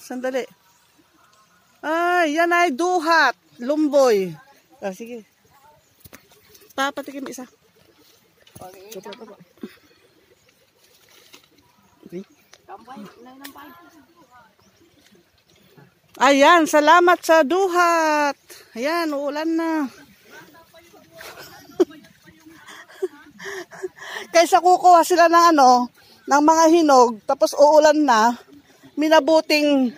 Sandali. Ay, yan ay duhat. Lumboy. Ah, sige. Papatikim isa. Ayan, salamat sa duhat. Ayan, uulan na. Kaysa kukuha sila ng ano, ng mga hinog, tapos uulan na, minabuting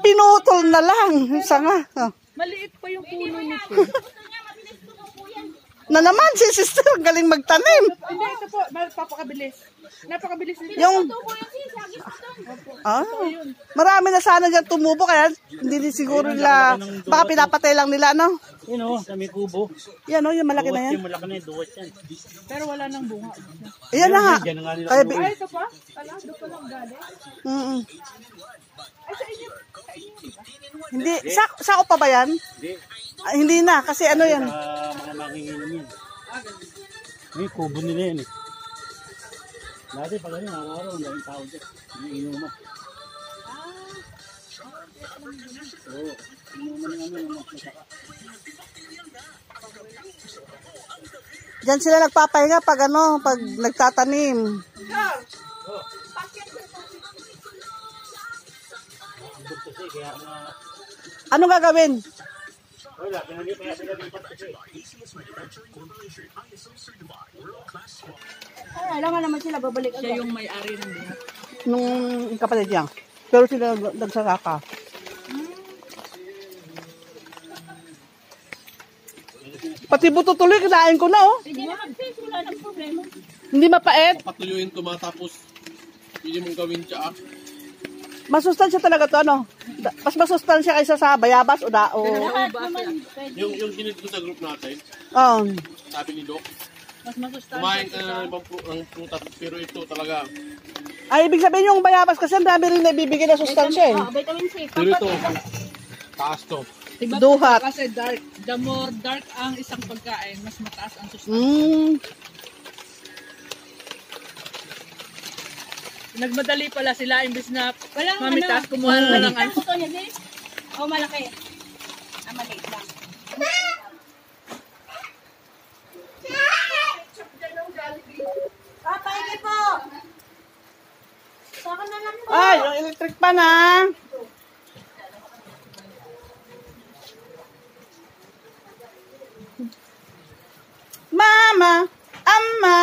pinutol na lang. Sanga. Oh. Maliit pa yung puno nito. Na naman, si sister, galing magtanim. Hindi, ito po, napakabilis. Napakabilis nito. Yung, marami na sana dyan tumubo, kaya hindi siguro nila, baka pinapatay lang nila, no? Yun o, sa may kubo. Yan o, yung malaki na yan. Yung malaki na yung duwat yan. Pero wala nang bunga. Ayan na nga. Kaya, Ay, ito pa? Ala, doon pa lang galing. Ay, sa inyo. Hindi, sako pa ba yan? Hindi. Ah, hindi na, kasi ano yan? Mga manginginom yan. May kubo nila yan eh. Dati pag ano, araw-araw, ang daming tao dyan. Hindi inuman. Oo, inuman ng ano, ng masaka. Diyan sila nagpapahinga pag ano, pag nagtatanim. Anong gagawin? Wala, pinagay pa sila dito kasi. Ay, alam nga naman sila, babalik agad. Siya yung may-ari ng buhat. Nung kapatid niya. Pero sila nagsasaka. Pati buto tuloy, kinain ko na oh. Sige na, wala nang problema. Hindi mapait. Patuyuin ito matapos pili mong gawin siya. Masustansya talaga to, ano? Mas masustansya kaysa sa bayabas o dao. Lahat naman pwede. Yung sinid ko sa group natin, sabi ni Doc, Mas masustansya. kumain ka na ng ibang prutas, pero ito talaga. Ay, ibig sabihin yung bayabas kasi ang dami rin nabibigay na sustansya eh. Vitamin C. Pero ito, taas to. Diba, Duhat. kasi dark, the more dark ang isang pagkain, mas mataas ang sustansya. Nagmadali pala sila imbis na mamitas, kumuha na lang. Ang puto niya, Jay? O malaki? Ah, maliit lang. Papahingi po! Saka na lang po! Ay, yung electric pan ha. Mama, Amma,